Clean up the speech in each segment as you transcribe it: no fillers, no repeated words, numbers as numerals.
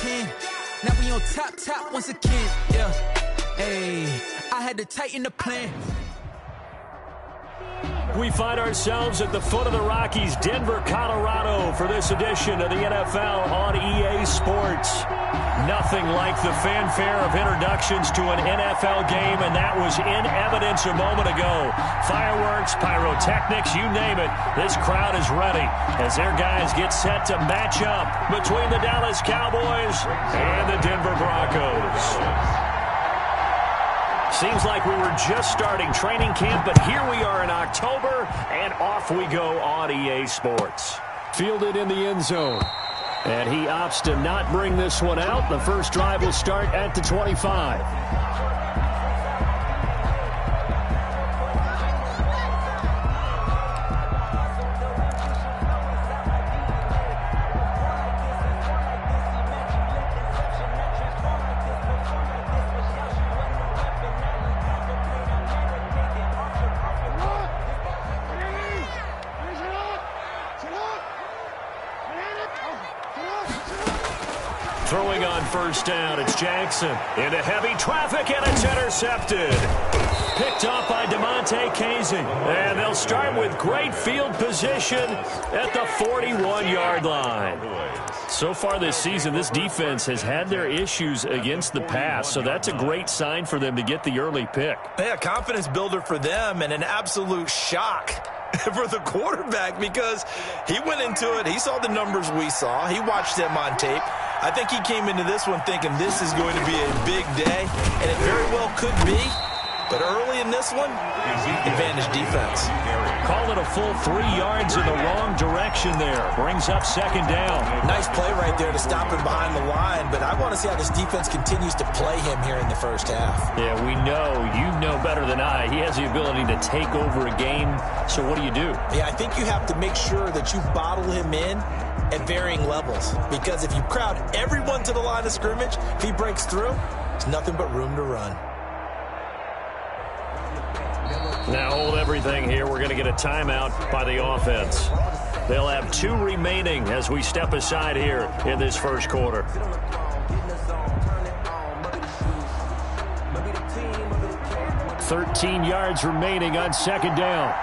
pen. Now we on top once again. Yeah. Hey, I had to tighten the plan. We find ourselves at the foot of the Rockies, Denver, Colorado, for this edition of the NFL on EA Sports. Nothing like the fanfare of introductions to an NFL game, and that was in evidence a moment ago. Fireworks, pyrotechnics, you name it. This crowd is ready as their guys get set to match up between the Dallas Cowboys and the Denver Broncos. Seems like we were just starting training camp, but here we are in October, and off we go on EA Sports. Fielded in the end zone. And he opts to not bring this one out. The first drive will start at the 25. Throwing on first down, it's Jackson. Into heavy traffic, and it's intercepted. Picked off by DeMonte Casey. And they'll start with great field position at the 41-yard line. So far this season, this defense has had their issues against the pass, so that's a great sign for them to get the early pick. Yeah, confidence builder for them and an absolute shock for the quarterback because he went into it. He saw the numbers we saw. He watched them on tape. I think he came into this one thinking this is going to be a big day, and it very well could be. But early in this one, advantage defense. Call it a full 3 yards in the wrong direction there. Brings up second down. Nice play right there to stop him behind the line, but I want to see how this defense continues to play him here in the first half. Yeah, we know. You know better than I. He has the ability to take over a game. So what do you do? Yeah, I think you have to make sure that you bottle him in at varying levels, because if you crowd everyone to the line of scrimmage, if he breaks through, there's nothing but room to run. Now hold everything here. We're going to get a timeout by the offense. They'll have 2 remaining as we step aside here in this first quarter. $13 yards remaining on second down.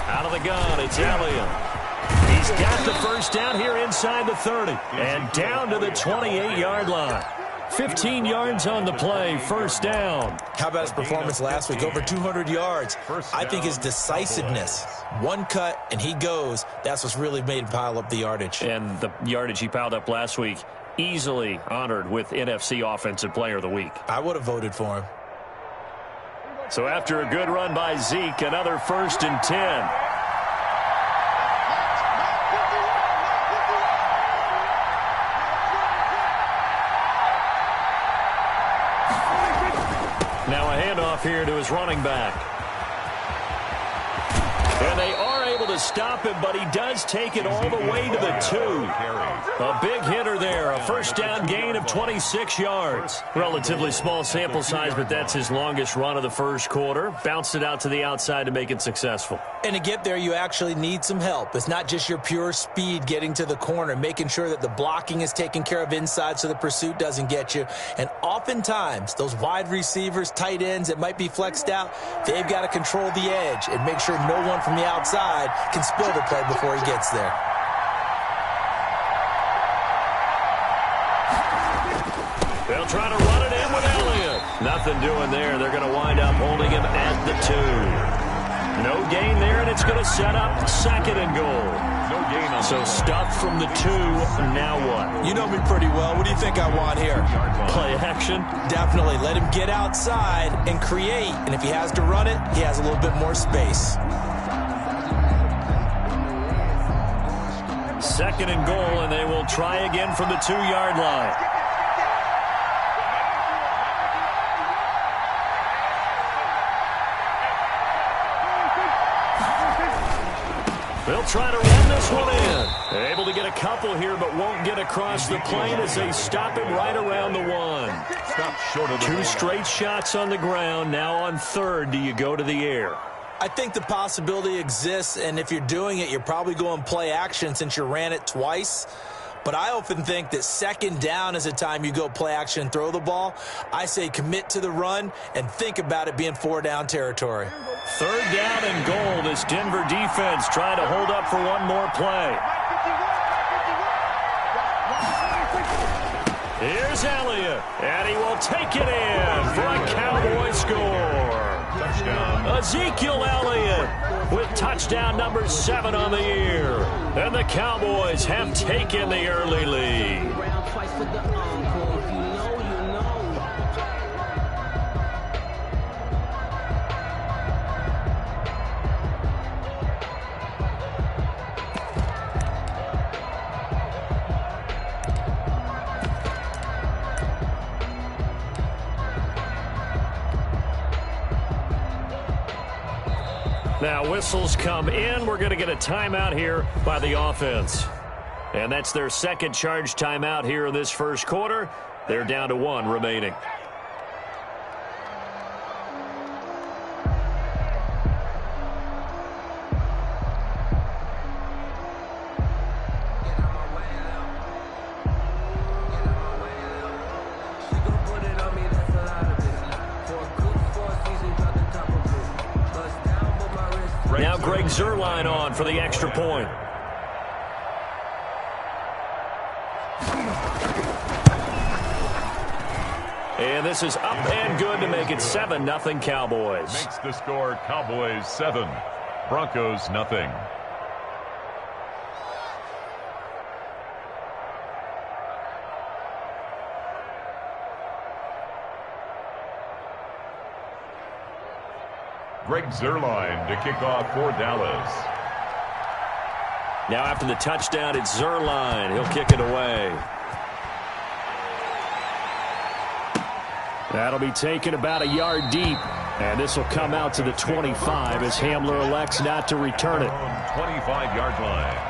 Out of the gun, it's Elliott. He's got the first down here inside the 30 and down to the 28-yard line. 15 yards on the play, first down. How about his performance last week? Over 200 yards. I think his decisiveness, one cut and he goes, that's what's really made him pile up the yardage. And the yardage he piled up last week, easily honored with NFC Offensive Player of the Week. I would have voted for him. So after a good run by Zeke, another 1st and 10. Now a handoff here to his running back. And they are able to stop him, but he does take it all the way to the 2. A big hitter there, a first down gain of 26 yards. Relatively small sample size, but that's his longest run of the first quarter. Bounced it out to the outside to make it successful. And to get there, you actually need some help. It's not just your pure speed getting to the corner, making sure that the blocking is taken care of inside so the pursuit doesn't get you. And oftentimes, those wide receivers, tight ends that might be flexed out, they've got to control the edge and make sure no one from the outside can spill the play before he gets there. They'll try to run it in with Elliott. Nothing doing there. They're going to wind up holding him at the 2. No gain there, and it's going to set up second and goal. No gain on so stuff from the 2. Now what? You know me pretty well. What do you think I want here? Play action? Definitely. Let him get outside and create. And if he has to run it, he has a little bit more space. Second and goal, and they will try again from the 2-yard line. They'll try to run this one in. Able to get a couple here, but won't get across the plane as they stop him right around the one. Stop short of the Two straight shots on the ground. Now on third, do you go to the air? I think the possibility exists, and if you're doing it, you're probably going play action since you ran it twice. But I often think that second down is a time you go play action and throw the ball. I say commit to the run and think about it being 4-down territory. Third down and goal. This Denver defense trying to hold up for one more play. Here's Elliott, and he will take it in for a Cowboy score. Touchdown. Ezekiel Elliott with touchdown number 7 on the year. And the Cowboys have taken the early lead. Now whistles come in. We're going to get a timeout here by the offense. And that's their second charge timeout here in this first quarter. They're down to 1 remaining. Now Greg Zuerlein on for the extra point. And this is up and good to make it 7-0 Cowboys. Makes the score Cowboys 7, Broncos nothing. Greg Zuerlein to kick off for Dallas. Now after the touchdown, it's Zuerlein. He'll kick it away. That'll be taken about a yard deep. And this will come out to the 25 as Hamler elects not to return it. 25-yard line.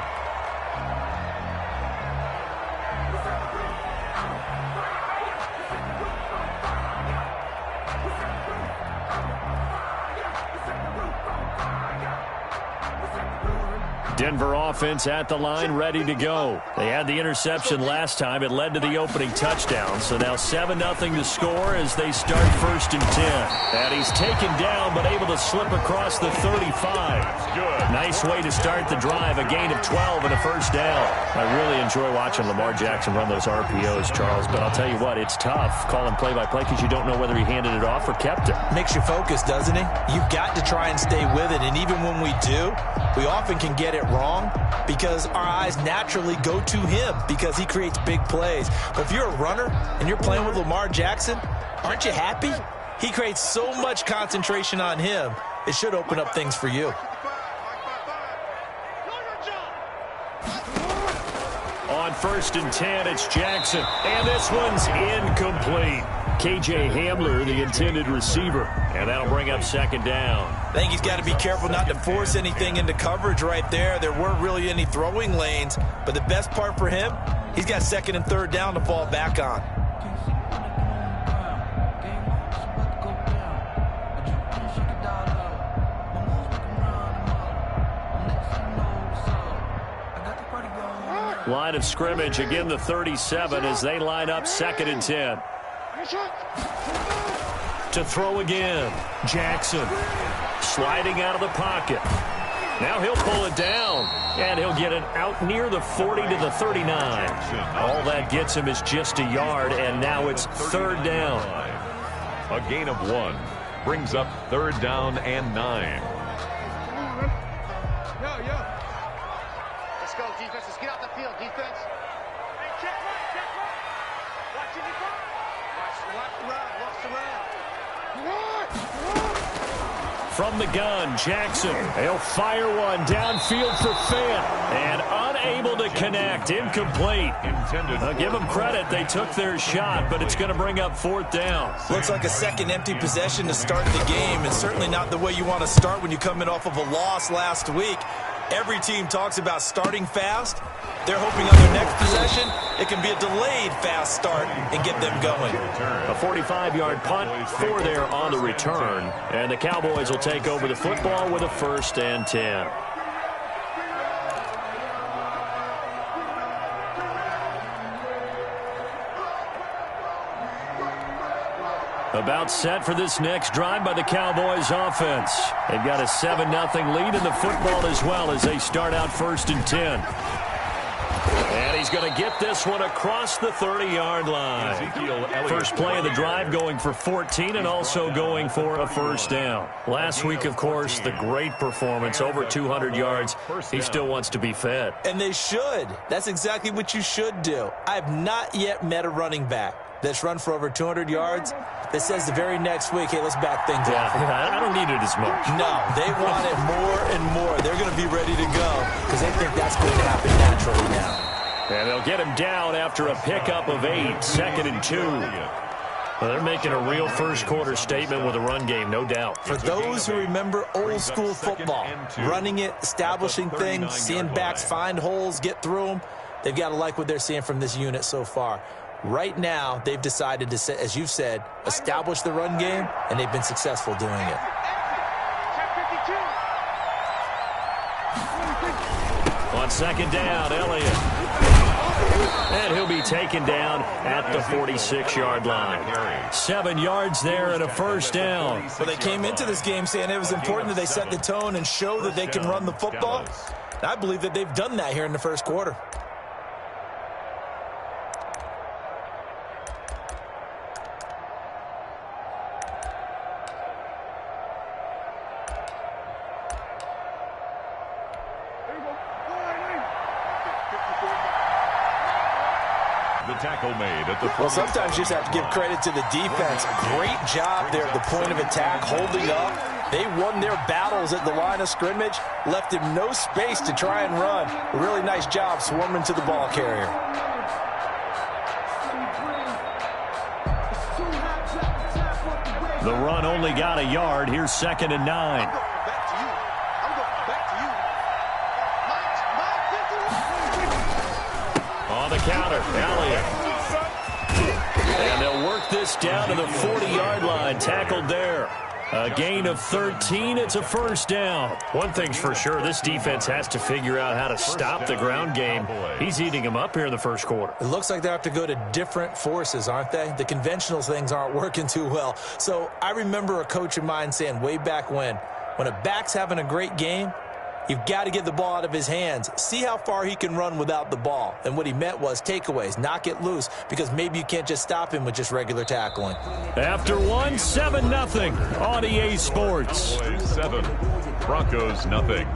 Denver offense at the line, ready to go. They had the interception last time. It led to the opening touchdown. So now 7-0 to score as they start 1st and 10. And he's taken down but able to slip across the 35. Good. Nice way to start the drive. A gain of 12 and a first down. I really enjoy watching Lamar Jackson run those RPOs, Charles. But I'll tell you what, it's tough calling play-by-play because you don't know whether he handed it off or kept it. Makes you focus, doesn't it? You've got to try and stay with it. And even when we do, we often can get it wrong because our eyes naturally go to him because he creates big plays. But if you're a runner and you're playing with Lamar Jackson, aren't you happy? He creates so much concentration on him, it should open up things for you. On 1st and 10, it's Jackson. And this one's incomplete. KJ Hamler, the intended receiver. And that'll bring up 2nd down. I think he's got to be careful not to force anything into coverage right there. There weren't really any throwing lanes. But the best part for him, he's got 2nd and 3rd down to fall back on. Line of scrimmage, again the 37 as they line up 2nd and 10. To throw again, Jackson sliding out of the pocket. Now he'll pull it down, and he'll get it out near the 40 to the 39. All that gets him is just a yard, and now it's 3rd down. A gain of 1 brings up 3rd down and 9. Let's go, defense. Let's get out the field, defense. Hey, check right. Watching your back. Watch the round. From the gun, Jackson. He'll fire one downfield for Fant. And unable to connect. Incomplete. I'll give them credit. They took their shot, but it's going to bring up 4th down. Looks like a second empty possession to start the game, and certainly not the way you want to start when you're coming off of a loss last week. Every team talks about starting fast. They're hoping on their next possession, it can be a delayed fast start and get them going. A 45-yard punt, 4 there on the return. And the Cowboys will take over the football with a 1st and 10. About set for this next drive by the Cowboys offense. They've got a 7-0 lead in the football as well as they start out 1st and 10. And he's going to get this one across the 30-yard line. First play of the drive going for 14 and also going for a 1st down. Last week, of course, the great performance, over 200 yards. He still wants to be fed. And they should. That's exactly what you should do. I have not yet met a running back that's run for over 200 yards that says the very next week, hey, let's back things off. I don't need it as much. No, they want it more and more. They're going to be ready to go because they think that's going to happen naturally now. And they'll get him down after a pickup of 8, 2nd and 2. Well, they're making a real first-quarter statement with a run game, no doubt. For those who remember old-school football, running it, establishing things, seeing backs find holes, get through them, they've got to like what they're seeing from this unit so far. Right now, they've decided to, as you've said, establish the run game, and they've been successful doing it. On 2nd down, Elliott. And he'll be taken down at the 46-yard line. 7 yards there and a 1st down. Well, they came into this game saying it was important that they set the tone and show that they can run the football. And I believe that they've done that here in the first quarter. Tackle made at the well, sometimes you just have to give credit to the defense. Great job there at the point of attack, holding up. They won their battles at the line of scrimmage, left him no space to try and run. A really nice job swarming to the ball carrier. The run only got a yard. Here's 2nd and 9. On the counter, Elliott. And they'll work this down to the 40-yard line. Tackled there. A gain of 13. It's a 1st down. One thing's for sure, this defense has to figure out how to stop the ground game. He's eating them up here in the first quarter. It looks like they have to go to different forces, aren't they? The conventional things aren't working too well. So I remember a coach of mine saying way back when a back's having a great game, you've got to get the ball out of his hands. See how far he can run without the ball. And what he meant was takeaways, knock it loose, because maybe you can't just stop him with just regular tackling. After 1, 7-0 on EA Sports. Cowboys 7, Broncos nothing.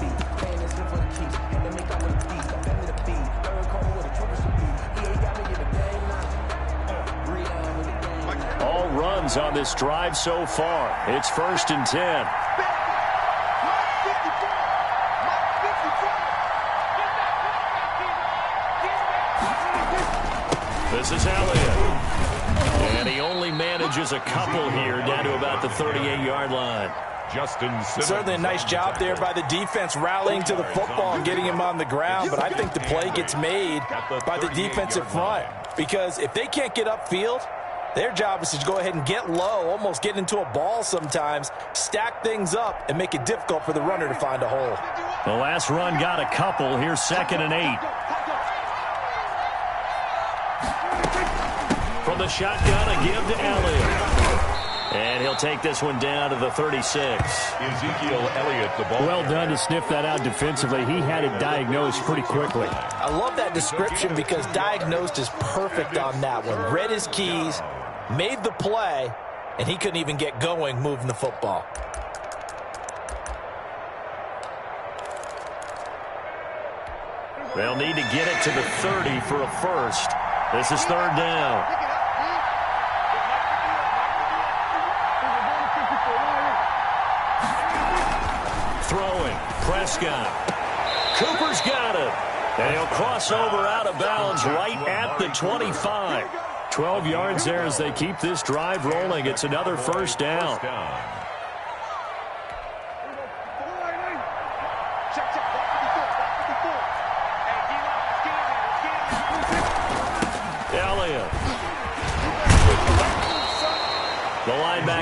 All runs on this drive so far. It's 1st and 10. This is Elliott. And he only manages a couple here down to about the 38-yard line. Certainly a nice job there by the defense rallying to the football and getting him on the ground, but I think the play gets made by the defensive front because if they can't get upfield, their job is to go ahead and get low, almost get into a ball sometimes, stack things up, and make it difficult for the runner to find a hole. The last run got a couple. Here's 2nd and 8. From the shotgun, a give to Elliott. And he'll take this one down to the 36. Ezekiel Elliott, the ball. Well done to sniff that out defensively. He had it diagnosed pretty quickly. I love that description because diagnosed is perfect on that one. Read his keys, made the play, and he couldn't even get going moving the football. They'll need to get it to the 30 for a first. This is 3rd down. Throwing, Prescott. Cooper's got it. And he'll cross over out of bounds right at the 25. 12 yards there as they keep this drive rolling. It's another 1st down.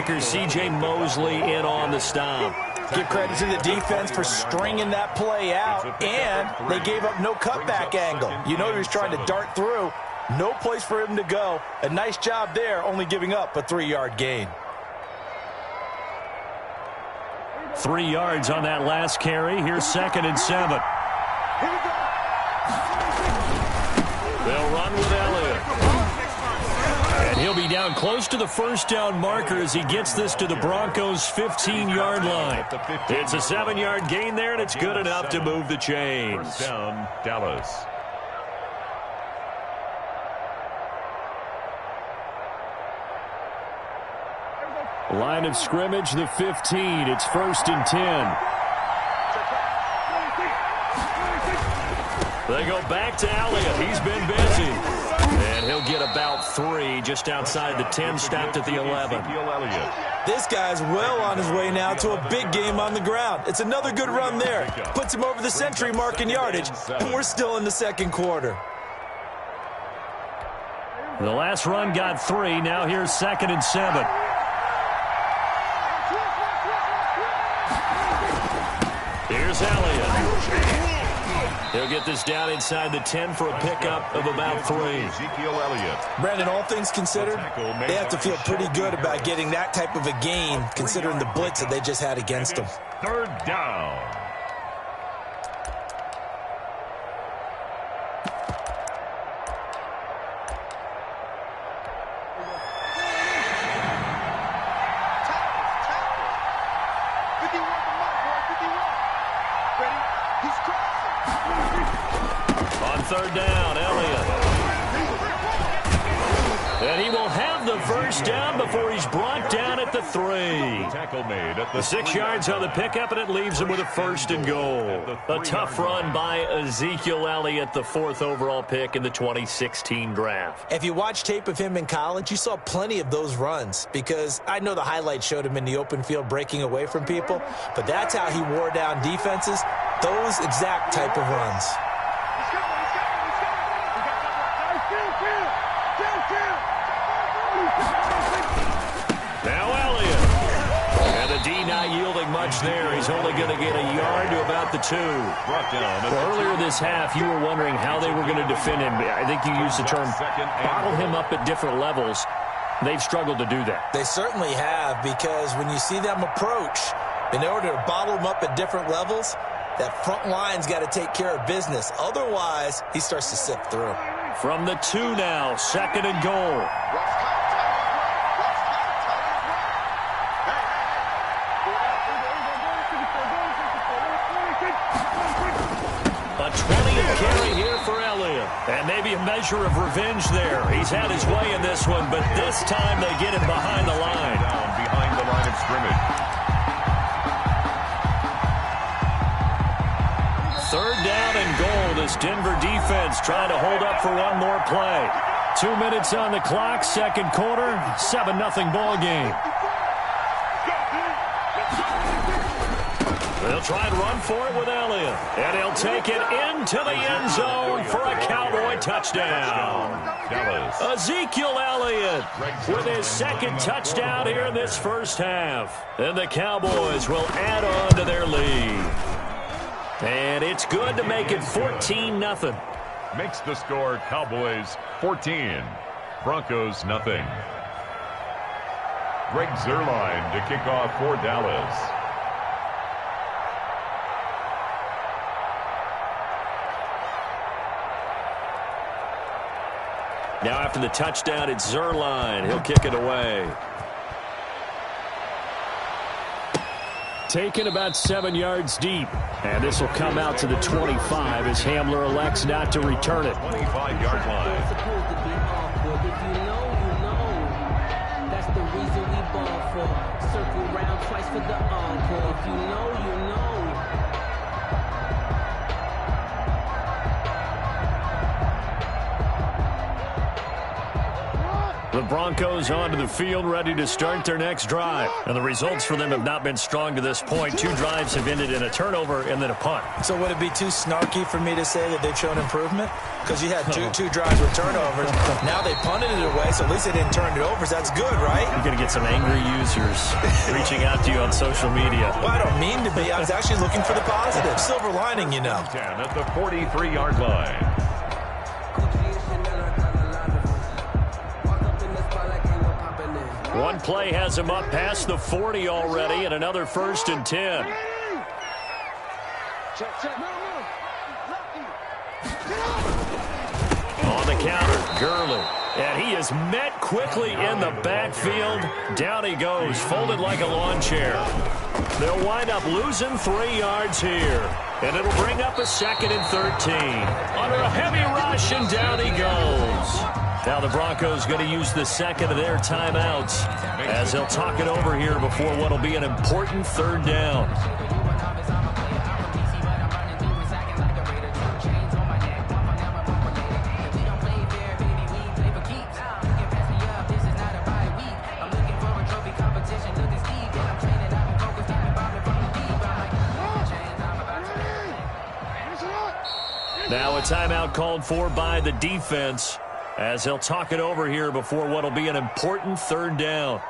linebacker C.J. Mosley in on the stop. Give credit to the defense for stringing that play out, and they gave up no cutback angle. You know he was trying to dart through. No place for him to go. A nice job there, only giving up a 3-yard gain. 3 yards on that last carry. Here's 2nd and 7. They'll run with Elliott. And he'll be down close to the first down marker as he gets this to the Broncos' 15-yard line. It's a 7-yard gain there, and it's good enough to move the chains. First down, Dallas. Line of scrimmage, the 15. It's 1st and 10. They go back to Elliott. He's been busy. And he'll get about 3 just outside the 10, stopped at the 11. This guy's well on his way now to a big game on the ground. It's another good run there. Puts him over the century mark in yardage, and we're still in the second quarter. The last run got 3. Now here's 2nd and 7. Here's Elliott. He'll get this down inside the 10 for a pickup of about 3. Brandon, all things considered, they have to feel pretty good about getting that type of a gain, considering the blitz that they just had against them. 3rd down. On 3rd down, Elliott. And he will have the first down before he's brought down at the 3. Tackle made at the 6 yards on the pickup, and it leaves him with a 1st and goal. A tough run by Ezekiel Elliott, the 4th overall pick in the 2016 draft. If you watch tape of him in college, you saw plenty of those runs, because I know the highlights showed him in the open field breaking away from people, but that's how he wore down defenses, those exact type of runs. Now Elliott. And the D not yielding much there. He's only going to get a yard to about the 2. Well, earlier this half, you were wondering how they were going to defend him. I think you used the term bottle him up at different levels. They've struggled to do that. They certainly have, because when you see them approach, in order to bottle him up at different levels, that front line's got to take care of business. Otherwise, he starts to sift through. From the 2 now, 2nd and goal. A 20th carry here for Elliott. And maybe a measure of revenge there. He's had his way in this one, but this time they get him behind the line. Down behind the line of scrimmage. 3rd down and goal. This Denver defense trying to hold up for one more play. 2 minutes on the clock, 2nd quarter, 7-0 ball game. They'll try and run for it with Elliott. And he'll take it into the end zone for a Cowboy touchdown. Ezekiel Elliott with his 2nd touchdown here in this first half. And the Cowboys will add on to their lead. And it's good to make it 14-0. Makes the score Cowboys 14, Broncos nothing. Greg Zuerlein to kick off for Dallas. Now after the touchdown, it's Zuerlein. He'll kick it away. Taken about 7 yards deep. And this will come out to the 25 as Hamler elects not to return it. 25-yard line. It's supposed to be awkward. If you know, you know. That's the reason we ball for. Circle round twice for the encore. If you know, you know. The Broncos onto the field, ready to start their next drive. And the results for them have not been strong to this point. 2 drives have ended in a turnover and then a punt. So would it be too snarky for me to say that they've shown improvement? Because you had two drives with turnovers. Now they punted it away, so at least they didn't turn it over. So that's good, right? You're going to get some angry users reaching out to you on social media. Well, I don't mean to be. I was actually looking for the positive. Silver lining, you know. 10 at the 43-yard line. One play has him up past the 40 already, and another 1st and 10. On the counter, Gurley. And he is met quickly in the backfield. Down he goes, folded like a lawn chair. They'll wind up losing 3 yards here. And it'll bring up a 2nd and 13. Under a heavy rush, and down he goes. Now the Broncos going to use the 2nd of their timeouts as they'll talk it over here before what will be an important 3rd down. Now a timeout called for by the defense as they'll talk it over here before what will be an important 3rd down.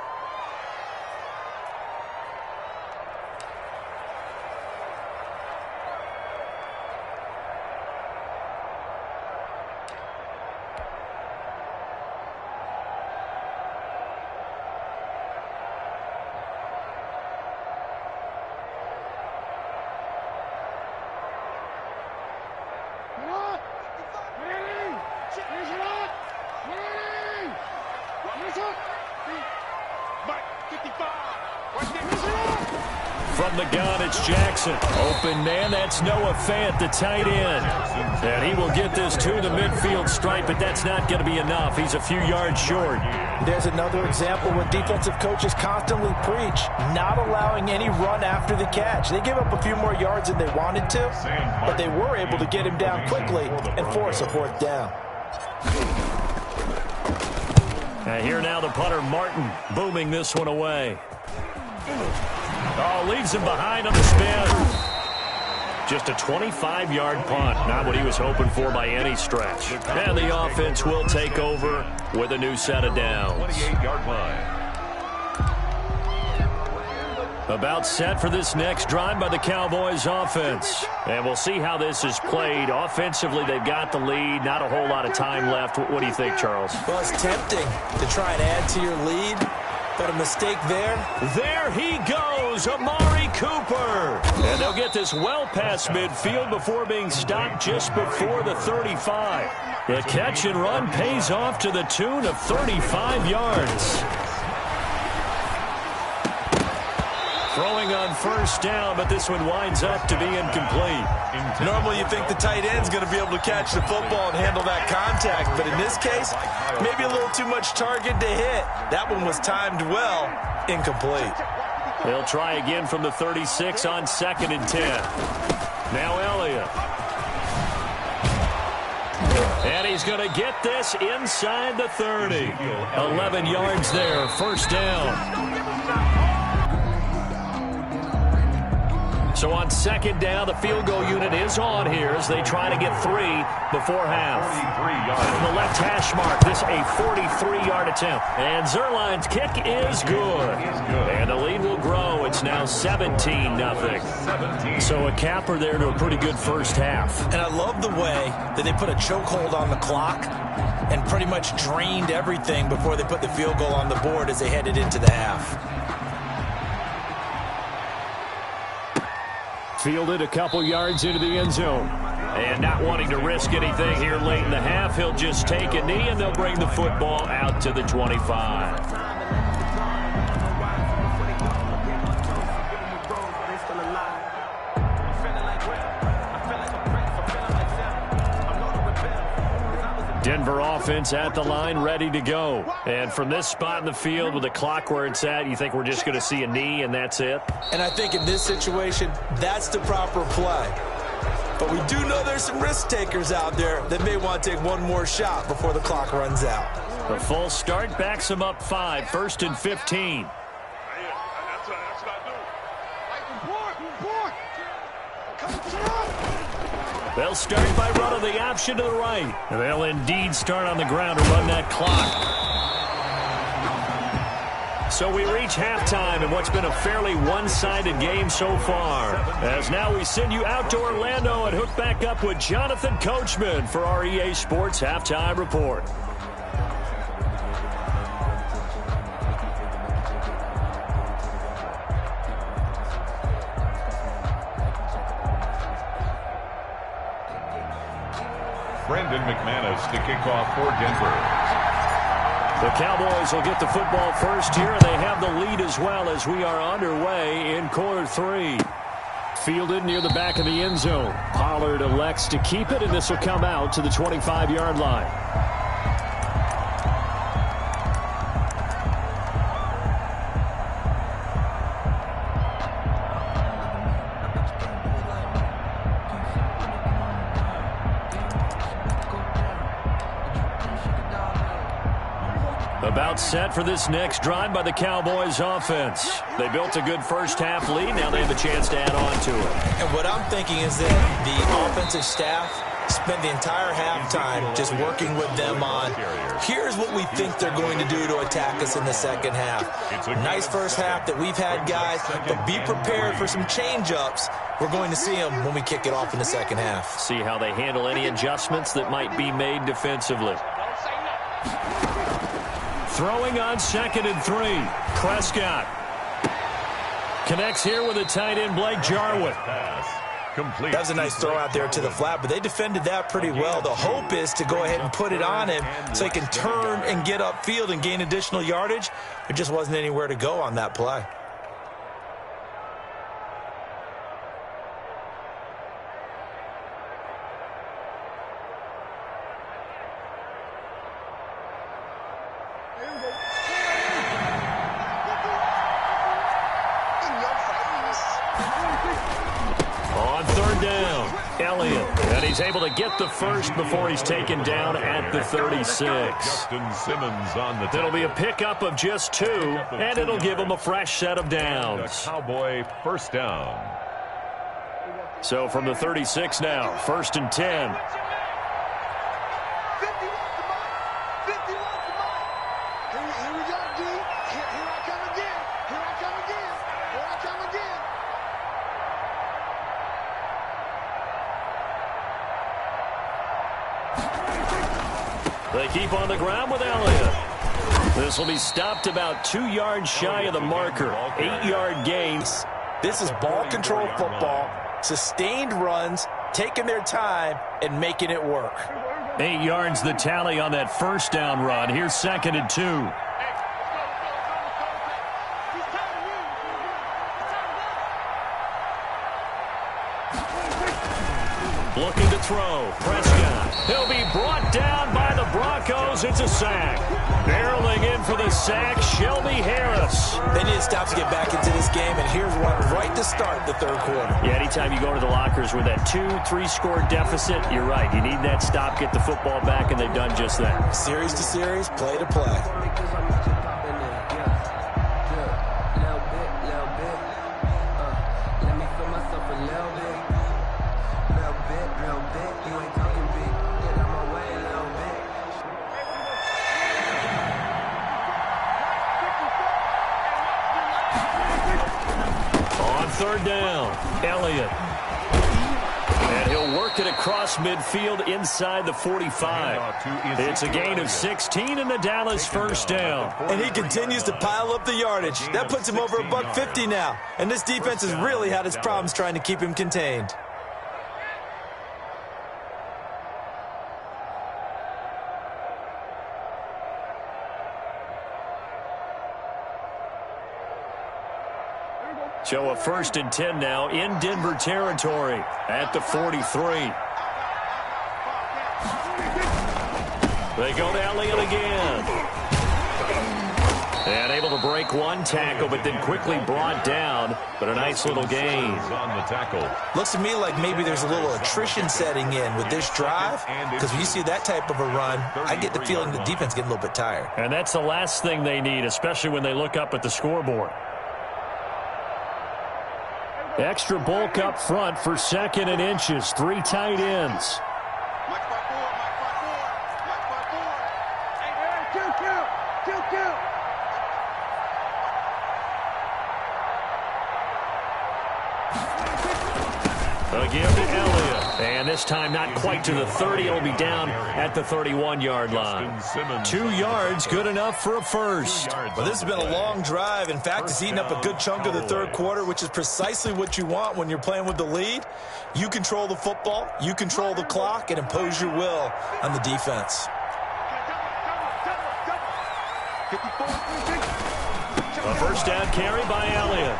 From the gun, it's Jackson. Open man, that's Noah Fant, the tight end. And he will get this to the midfield stripe, but that's not going to be enough. He's a few yards short. There's another example where defensive coaches constantly preach, not allowing any run after the catch. They give up a few more yards than they wanted to, but they were able to get him down quickly and force a 4th down. And here now the punter, Martin, booming this one away. Oh, leaves him behind on the spin. Just a 25-yard punt. Not what he was hoping for by any stretch. And the offense will take over with a new set of downs. 28-yard line. About set for this next drive by the Cowboys offense. And we'll see how this is played. Offensively, they've got the lead. Not a whole lot of time left. What do you think, Charles? Well, it's tempting to try and add to your lead, but a mistake there. There he goes, Amari Cooper. And they'll get this well past midfield before being stopped just before the 35. The catch and run pays off to the tune of 35 yards. Throwing on 1st down, but this one winds up to be incomplete. Normally you think the tight end's going to be able to catch the football and handle that contact, but in this case, maybe a little too much target to hit. That one was timed well, incomplete. They'll try again from the 36 on 2nd and 10. Now Elliott. And he's going to get this inside the 30. 11 yards there, 1st down. So on 2nd down, the field goal unit is on here as they try to get 3 before half. From the left hash mark, this a 43-yard attempt. And Zerline's kick is good. And the lead will grow. It's now 17-0. So a capper there to a pretty good first half. And I love the way that they put a chokehold on the clock and pretty much drained everything before they put the field goal on the board as they headed into the half. Fielded a couple yards into the end zone. And not wanting to risk anything here late in the half, he'll just take a knee and they'll bring the football out to the 25. Denver offense at the line, ready to go. And from this spot in the field with the clock where it's at, you think we're just going to see a knee and that's it? And I think in this situation, that's the proper play. But we do know there's some risk takers out there that may want to take one more shot before the clock runs out. The full start backs him up 5, 1st and 15. They'll start by running the option to the right. And they'll indeed start on the ground to run that clock. So we reach halftime in what's been a fairly one-sided game so far. As now we send you out to Orlando and hook back up with Jonathan Coachman for our EA Sports Halftime Report. Brendan McManus to kick off for Denver. The Cowboys will get the football first here, and they have the lead as well as we are underway in quarter 3. Fielded near the back of the end zone. Pollard elects to keep it, and this will come out to the 25-yard line. About set for this next drive by the Cowboys offense. They built a good first half lead. Now they have a chance to add on to it. And what I'm thinking is that the offensive staff spent the entire halftime just working with them on, here's what we think they're going to do to attack us in the second half. Nice first half that we've had, guys, but be prepared for some change-ups. We're going to see them when we kick it off in the second half. See how they handle any adjustments that might be made defensively. Throwing on 2nd and 3. Prescott connects here with a tight end, Blake Jarwin. That was a nice throw out there to the flat, but they defended that pretty well. The hope is to go ahead and put it on him so he can turn and get upfield and gain additional yardage. There just wasn't anywhere to go on that play. He's able to get the first before he's taken down at the 36. Justin Simmons on the That'll be a pickup of just 2, and it'll give him a fresh set of downs. Cowboy first down. So from the 36 now, 1st and 10. They keep on the ground with Elliott. This will be stopped about 2 yards shy of the marker. 8-yard gains. This is ball control football, sustained runs, taking their time, and making it work. 8 yards the tally on that first down run. Here's 2nd and 2. Looking to throw. Prescott. He'll be brought down by the Broncos. It's a sack. Barreling in for the sack, Shelby Harris. They need to stop to get back into this game, and here's one right to start the third quarter. Yeah, anytime you go to the lockers with that 2-3 score deficit, you're right. You need that stop, get the football back, and they've done just that. Series to series, play to play. Third down, Elliott. And he'll work it across midfield inside the 45. It's a gain of 16 and the Dallas first down. And he continues to pile up the yardage. That puts him over $150 now. And this defense has really had its problems trying to keep him contained. So a 1st and 10 now in Denver territory at the 43. They go to Elliott again. And able to break one tackle, but then quickly brought down but a nice little gain. On the tackle. Looks to me like maybe there's a little attrition setting in with this drive, because when you see that type of a run, I get the feeling the defense getting a little bit tired. And that's the last thing they need, especially when they look up at the scoreboard. Extra bulk up front for 2nd and inches. 3 tight ends. Again to Elliott. And this time not quite to the 30. It'll be down at the 31-yard line. 2 yards, good enough for a first. Well, this has been a long drive. In fact, it's eaten up a good chunk of the third quarter, which is precisely what you want when you're playing with the lead. You control the football, you control the clock, and impose your will on the defense. A first down carry by Elliott.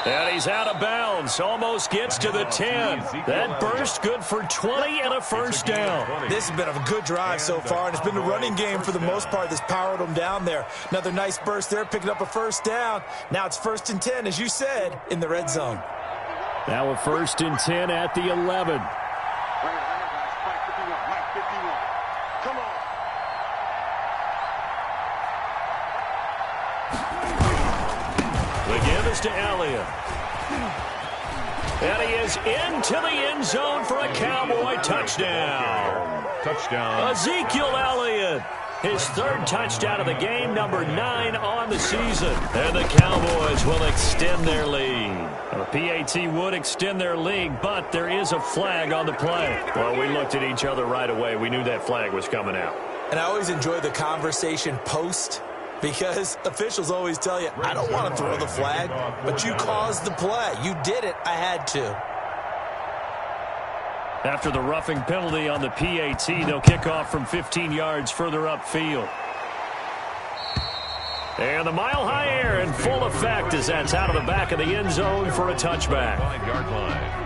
And he's out of bounds. Almost gets to the 10. That burst good for 20 and a first down. This has been a good drive so far, and it's been the running game for the most part that's powered them down there. Another nice burst there, picking up a first down. Now it's 1st and 10, as you said, in the red zone. Now a 1st and 10 at the 11. To Elliott. And he is into the end zone for a Cowboy touchdown. Touchdown. Ezekiel Elliott. His 3rd touchdown of the game, number 9 on the season. And the Cowboys will extend their lead. The PAT would extend their lead, but there is a flag on the play. Well, we looked at each other right away. We knew that flag was coming out. And I always enjoy the conversation post, because officials always tell you, I don't want to throw the flag, but you caused the play. You did it. I had to. After the roughing penalty on the PAT, they'll kick off from 15 yards further upfield. And the mile-high air in full effect as that's out of the back of the end zone for a touchback. 5-yard line.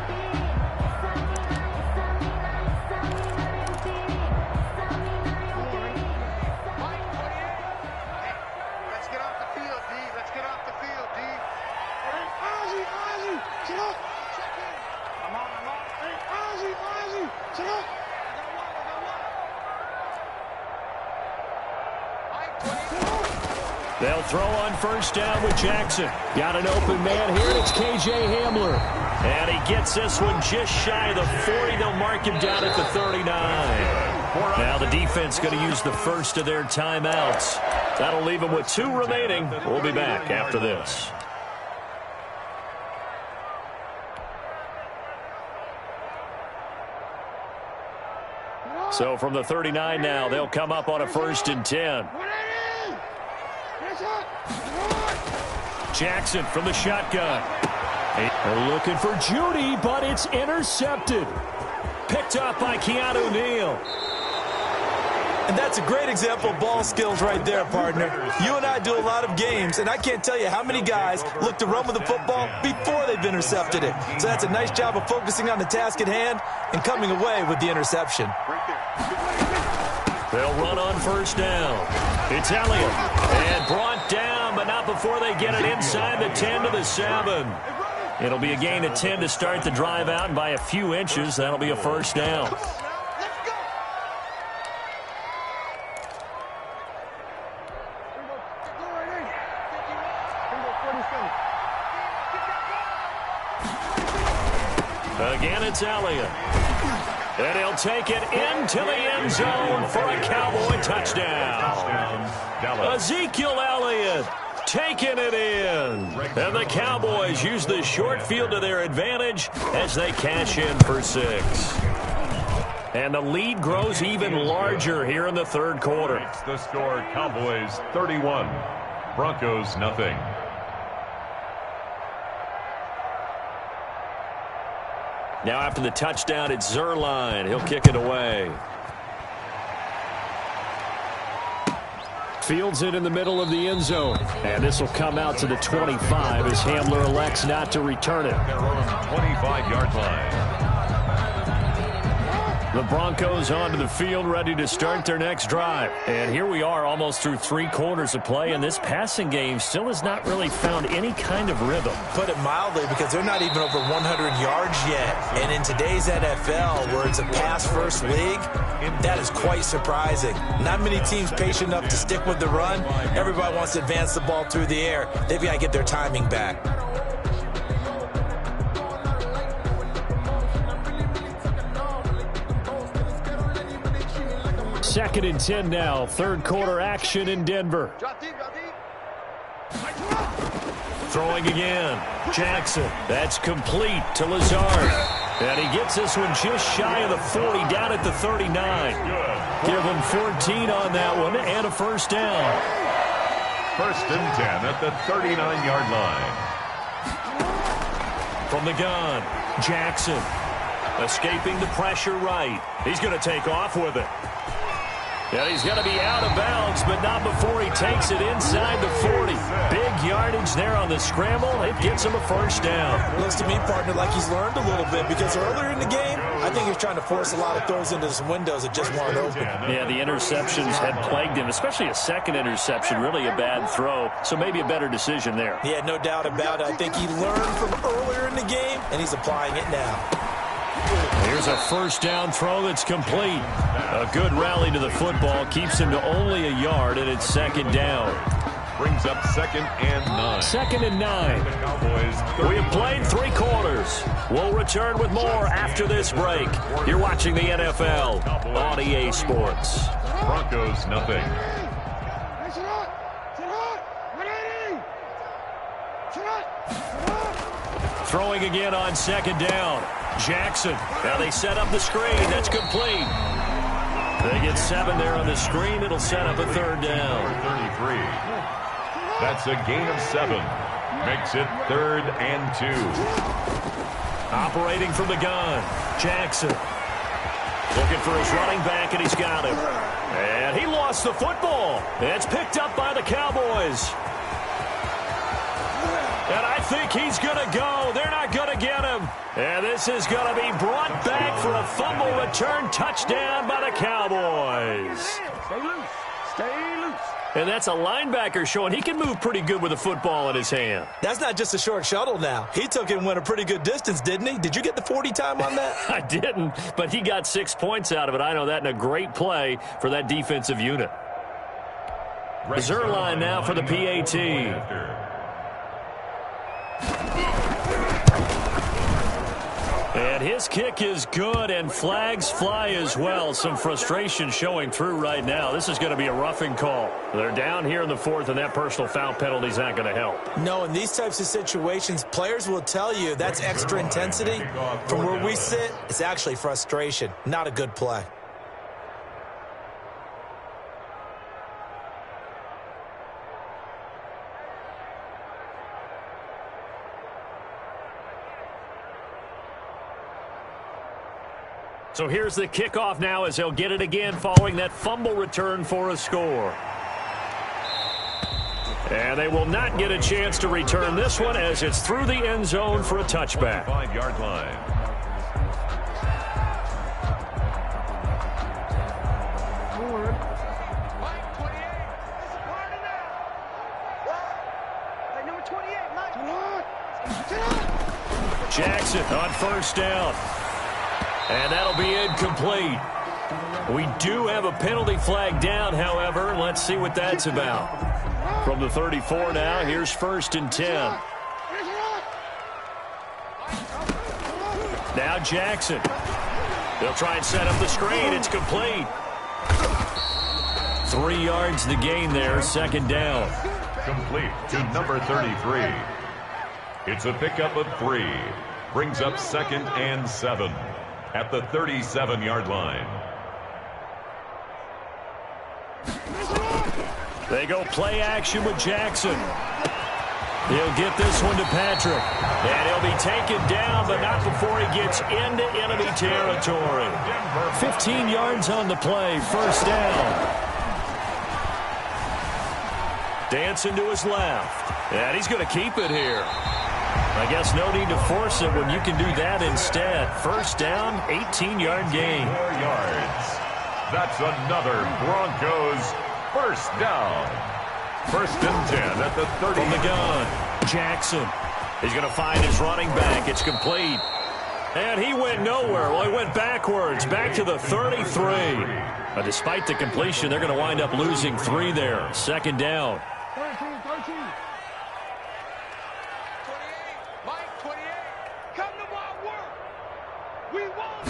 They'll throw on first down with Jackson. Got an open man here, and it's K.J. Hamler. And he gets this one just shy of the 40. They'll mark him down at the 39. Now the defense going to use the first of their timeouts. That'll leave them with 2 remaining. We'll be back after this. So from the 39 now, they'll come up on a 1st and 10. Jackson from the shotgun. They're looking for Judy, but it's intercepted. Picked up by Keanu Neal. And that's a great example of ball skills right there, partner. You and I do a lot of games, and I can't tell you how many guys look to run with the football before they've intercepted it. So that's a nice job of focusing on the task at hand and coming away with the interception. They'll run on first down. It's Elliott. And brought down, but not before they get it inside the 10 to the 7. It'll be a gain of 10 to start the drive out, and by a few inches, that'll be a first down. Again, it's Elliott. And he'll take it into the end zone for a Cowboy touchdown. Ezekiel Elliott taking it in. And the Cowboys use the short field to their advantage as they cash in for 6. And the lead grows even larger here in the third quarter. It's the score, Cowboys 31, Broncos nothing. Now after the touchdown, it's Zerline. He'll kick it away. Fields it in the middle of the end zone. And this will come out to the 25 as Hamler elects not to return it. 25-yard line. The Broncos onto the field, ready to start their next drive. And here we are almost through 3 quarters of play, and this passing game still has not really found any kind of rhythm. Put it mildly, because they're not even over 100 yards yet. And in today's NFL, where it's a pass-first league, that is quite surprising. Not many teams patient enough to stick with the run. Everybody wants to advance the ball through the air. They've got to get their timing back. Second and 10 now. Third quarter action in Denver. Throwing again. Jackson. That's complete to Lazard. And he gets this one just shy of the 40, down at the 39. Give him 14 on that one and a first down. First and 10 at the 39-yard line. From the gun, Jackson. Escaping the pressure right. He's going to take off with it. And he's going to be out of bounds, but not before he takes it inside the 40. Big yardage there on the scramble. It gets him a first down. Looks to me, partner, like he's learned a little bit, because earlier in the game, I think he was trying to force a lot of throws into some windows that just weren't open. Yeah, the interceptions had plagued him, especially a second interception, really a bad throw. So maybe a better decision there. Yeah, no doubt about it. I think he learned from earlier in the game, and he's applying it now. Here's a first down throw that's complete. A good rally to the football keeps him to only a yard, and it's second down. Brings up 2nd and 9. 2nd and 9. The Cowboys. We have played 3 quarters. We'll return with more after this break. You're watching the NFL on EA Sports. Broncos nothing. Throwing again on second down. Jackson. Now they set up the screen. That's complete. They get 7 there on the screen. It'll set up a third down. 33. That's a gain of 7. Makes it 3rd and 2. Operating from the gun. Jackson. Looking for his running back, and he's got him. And he lost the football. It's picked up by the Cowboys. And I think he's going to go. They're not going to get him. And this is going to be brought back for a fumble return touchdown by the Cowboys. Stay loose. Stay loose. And that's a linebacker showing he can move pretty good with a football in his hand. That's not just a short shuttle now. He took it and went a pretty good distance, didn't he? Did you get the 40 time on that? I didn't, but he got 6 points out of it. I know that, and a great play for that defensive unit. Zerline now for the PAT. And his kick is good, and flags fly as well. Some frustration showing through right now. This is going to be a roughing call. They're down here in the 4th, and that personal foul penalty is not going to help. No, in these types of situations, players will tell you that's extra intensity. From where we sit, it's actually frustration. Not a good play. So here's the kickoff now as he'll get it again following that fumble return for a score. And they will not get a chance to return this one as it's through the end zone for a touchback. 5-yard line. Jackson on first down. And that'll be incomplete. We do have a penalty flag down, however. Let's see what that's about. From the 34 now, here's 1st and 10. Now Jackson. They'll try and set up the screen. It's complete. 3 yards the gain there, 2nd down. Complete to number 33. It's a pickup of 3. Brings up 2nd and 7. At the 37-yard line. They go play action with Jackson. He'll get this one to Patrick. And he'll be taken down, but not before he gets into enemy territory. 15 yards on the play, 1st down. Dancing to his left. And he's going to keep it here. I guess no need to force it when you can do that instead. First down, 18-yard gain. 4 yards. That's another Broncos first down. First and 10 at the 30. From the gun, Jackson. He's going to find his running back. It's complete. And he went nowhere. Well, he went backwards, back to the 33. Despite the completion, they're going to wind up losing 3 there. Second down. 13. Mike, 28. Come to my work. We won't.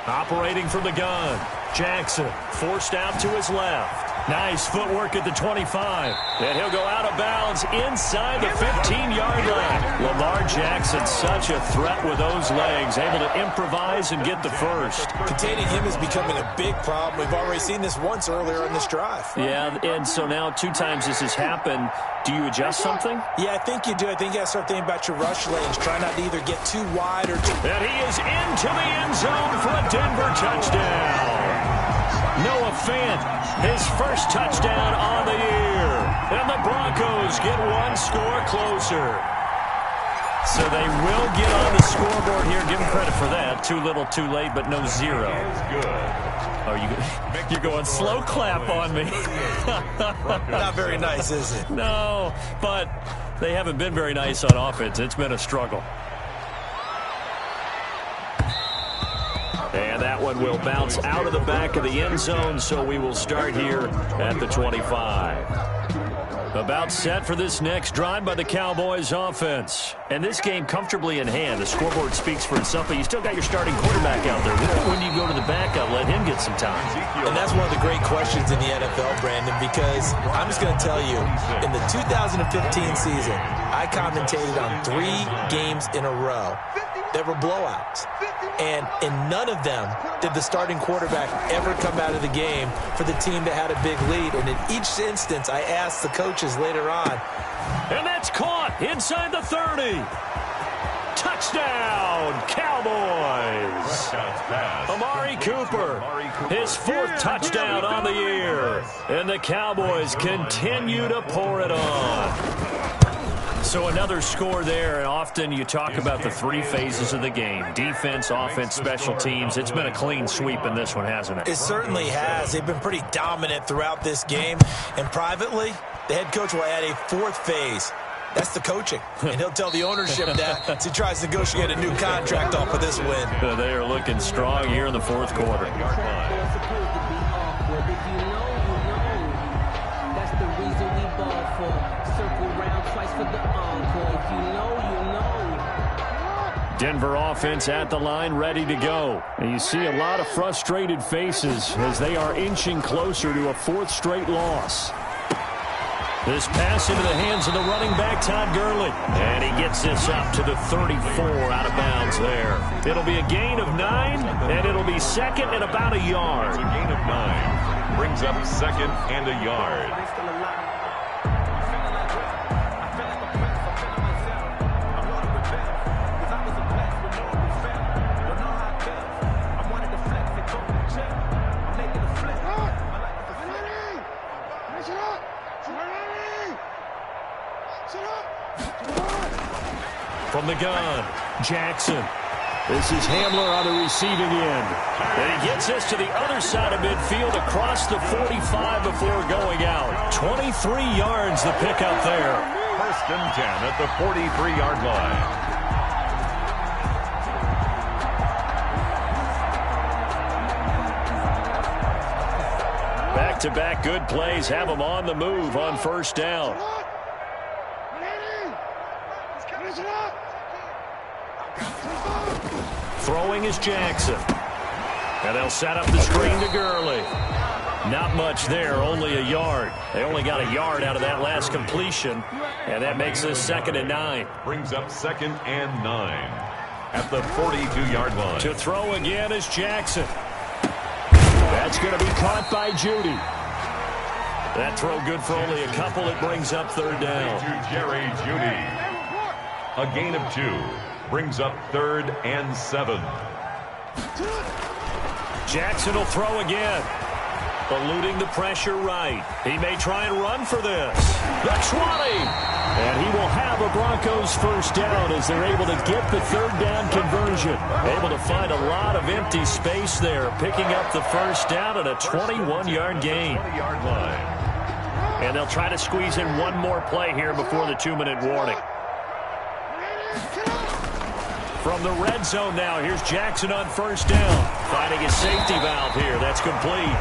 Operating from the gun, Jackson forced out to his left. Nice footwork at the 25. And he'll go out of bounds inside the 15-yard line. Lamar Jackson, such a threat with those legs, able to improvise and get the first. Containing him is becoming a big problem. We've already seen this once earlier in this drive. Yeah, and so now 2 times this has happened. Do you adjust something? Yeah, I think you do. I think you got to start thinking about your rush lanes. Try not to either get too wide or too... And he is into the end zone for a Denver touchdown. Noah Fant, his first touchdown on the year. And the Broncos get 1 score closer. So they will get on the scoreboard here. Give them credit for that. Too little, too late, but no 0. Oh, you're going slow clap on me. Not very nice, is it? No, but they haven't been very nice on offense. It's been a struggle. And that one will bounce out of the back of the end zone, so we will start here at the 25. About set for this next drive by the Cowboys offense. And this game comfortably in hand. The scoreboard speaks for itself, but you still got your starting quarterback out there. When you go to the backup, let him get some time. And that's one of the great questions in the NFL, Brandon, because I'm just going to tell you, in the 2015 season, I commentated on 3 games in a row that were blowouts. And in none of them did the starting quarterback ever come out of the game for the team that had a big lead. And in each instance, I asked the coaches later on. And that's caught inside the 30. Touchdown, Cowboys. Amari Cooper, his 4th touchdown on the year. And the Cowboys continue to pour it on. So another score there, and often you talk about the 3 phases of the game. Defense, offense, special teams. It's been a clean sweep in this one, hasn't it? It certainly has. They've been pretty dominant throughout this game. And privately, the head coach will add a 4th phase. That's the coaching. And he'll tell the ownership that as he tries to negotiate a new contract off of this win. They are looking strong here in the 4th quarter. Denver offense at the line, ready to go. And you see a lot of frustrated faces as they are inching closer to a 4th straight loss. This pass into the hands of the running back, Todd Gurley. And he gets this up to the 34 out of bounds there. It'll be a gain of 9, and it'll be second and about a yard. A gain of 9 brings up second and a yard. From the gun, Jackson. This is Hamler on the receiving end. And he gets this to the other side of midfield across the 45 before going out. 23 yards the pickup there. First and 10 at the 43-yard line. Back-to-back good plays have them on the move on first down. Throwing is Jackson. And they'll set up the screen to Gurley. Not much there, only a yard. They only got a yard out of that last completion, and that makes this second and 9. Brings up second and 9 at the 42-yard line. To throw again is Jackson. That's going to be caught by Judy. That throw good for only a couple. It brings up third down. To Jerry Judy. A gain of 2 brings up third and 7. Jackson will throw again. Eluding the pressure right. He may try and run for this. The 20. And he will have have a Broncos first down as they're able to get the third down conversion. Able to find a lot of empty space there, picking up the first down at a 21-yard gain. 20-yard line. And they'll try to squeeze in one more play here before the 2-minute warning. From the red zone now, here's Jackson on first down. Finding his safety valve here. That's complete.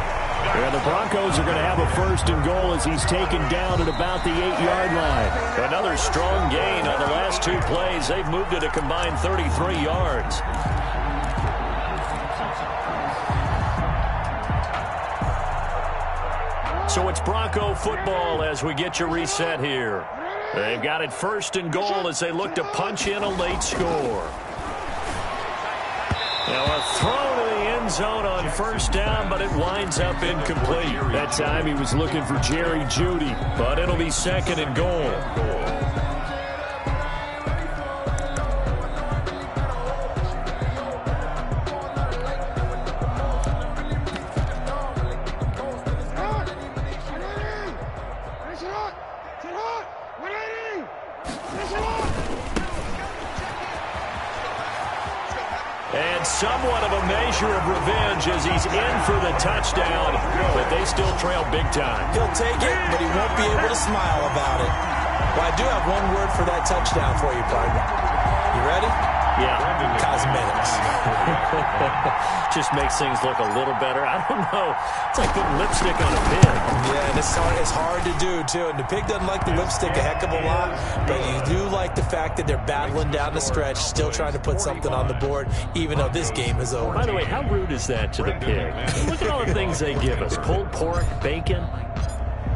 And the Broncos are going to have a first and goal as he's taken down at about the 8-yard line. Another strong gain on the last two plays. They've moved it a combined 33 yards. So it's Bronco football as we get you reset here. They've got it first and goal as they look to punch in a late score. Now a throw to the end zone on first down, but it winds up incomplete. That time he was looking for Jerry Jeudy, but it'll be second and goal. And somewhat of a measure of revenge as he's in for the touchdown, but they still trail big time. He'll take it, but he won't be able to smile about it. Well, I do have one word for that touchdown for you, partner. You ready? Yeah. Cosmetics. Just makes things look a little better. I don't know. It's like putting lipstick on a pig. Yeah, and it's hard to do, too. And the pig doesn't like the lipstick a heck of a lot, but you do like the fact that they're battling down the stretch, still trying to put something on the board, even though this game is over. By the way, how rude is that to the pig? Look at all the things they give us. Pulled pork, bacon.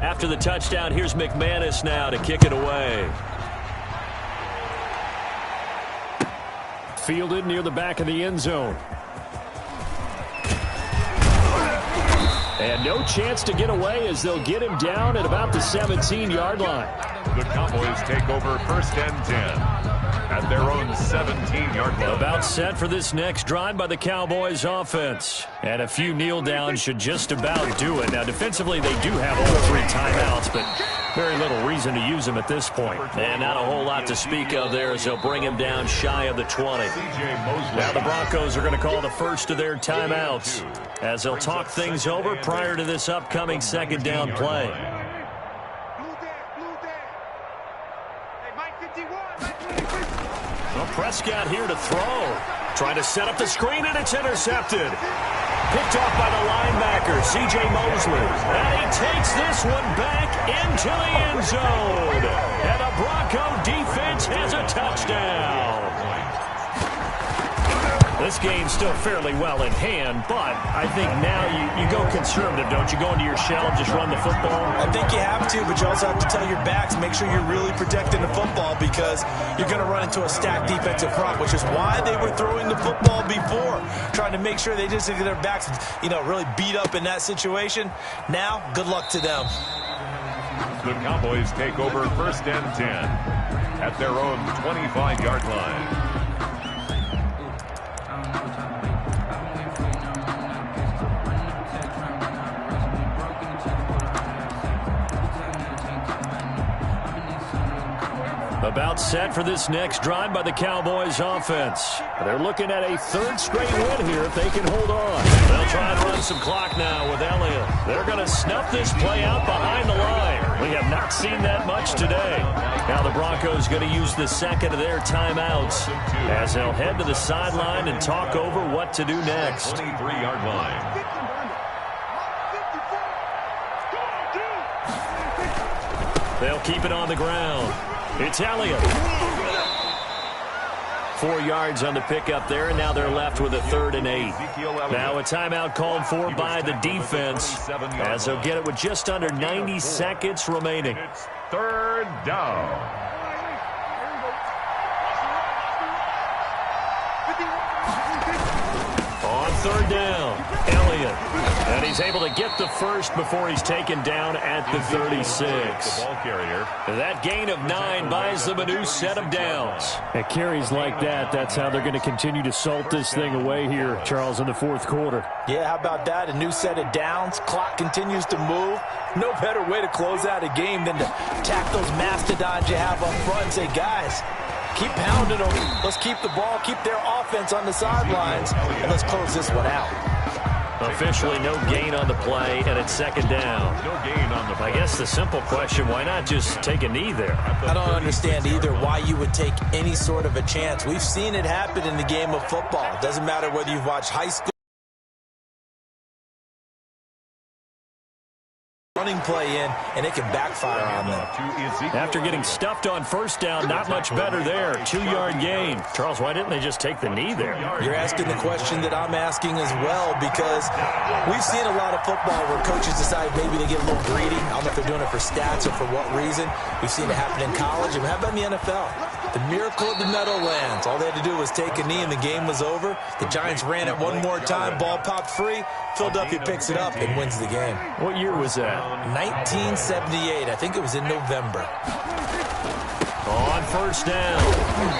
After the touchdown, here's McManus now to kick it away. Fielded near the back of the end zone. And no chance to get away as they'll get him down at about the 17-yard line. The Cowboys take over first and 10 at their own 17-yard line. About set for this next drive by the Cowboys offense. And a few kneel downs should just about do it. Now, defensively, they do have all three timeouts, but very little reason to use them at this point. And not a whole lot to speak of there as they'll bring him down shy of the 20. Now the Broncos are going to call the first of their timeouts as they'll talk things over prior to this upcoming second down play. Well, Prescott here to throw. Trying to set up the screen, and it's intercepted. Picked off by the linebacker, C.J. Mosley. And he takes this one back into the end zone. And the Bronco defense has a touchdown. This game's still fairly well in hand, but I think now you go conservative, don't you? Go into your shell and just run the football? I think you have to, but you also have to tell your backs, make sure you're really protecting the football because you're going to run into a stacked defensive front, which is why they were throwing the football before, trying to make sure they just get their backs, really beat up in that situation. Now, good luck to them. The Cowboys take over first and 10 at their own 25-yard line. About set for this next drive by the Cowboys offense. They're looking at a third straight win here if they can hold on. They'll try and run some clock now with Elliott. They're going to snuff this play out behind the line. We have not seen that much today. Now the Broncos going to use the second of their timeouts as they'll head to the sideline and talk over what to do next. 23-yard line. They'll keep it on the ground. It's Elliott. 4 yards on the pickup there, and now they're left with a 3rd and 8. Now a timeout called for by the defense as they'll get it with just under 90 seconds remaining. It's third down. On third down, Elliott. And he's able to get the first before he's taken down at the 36. The ball carrier. That gain of 9 buys them a new set of downs. At carries like that, that's how they're going to continue to salt this thing away here, Charles, in the fourth quarter. Yeah, how about that? A new set of downs. Clock continues to move. No better way to close out a game than to attack those mastodons you have up front and say, guys, keep pounding them. Let's keep the ball, keep their offense on the sidelines, and let's close this one out. Officially no gain on the play, and it's second down. No gain on the play. I guess the simple question, why not just take a knee there? I don't understand either why you would take any sort of a chance. We've seen it happen in the game of football. It doesn't matter whether you've watched high school running play in, and it can backfire on them. After getting stuffed on first down, not much better there. 2-yard gain. Charles, why didn't they just take the knee there? You're asking the question that I'm asking as well, because we've seen a lot of football where coaches decide maybe they get a little greedy. I don't know if they're doing it for stats or for what reason. We've seen it happen in college. And how about in the NFL? The miracle of the Meadowlands. All they had to do was take a knee and the game was over. The Giants ran it one more time. Ball popped free. Philadelphia picks it up and wins the game. What year was that? 1978. I think it was in November. On first down,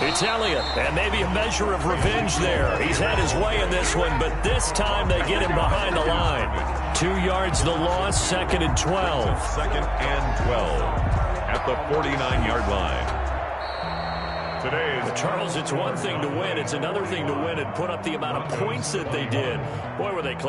it's Elliott, and maybe a measure of revenge there. He's had his way in this one, but this time they get him behind the line. 2 yards the loss, 2nd and 12. Second and 12 at the 49-yard line. But Charles, it's one thing to win. It's another thing to win and put up the amount of points that they did. Boy, were they clicking.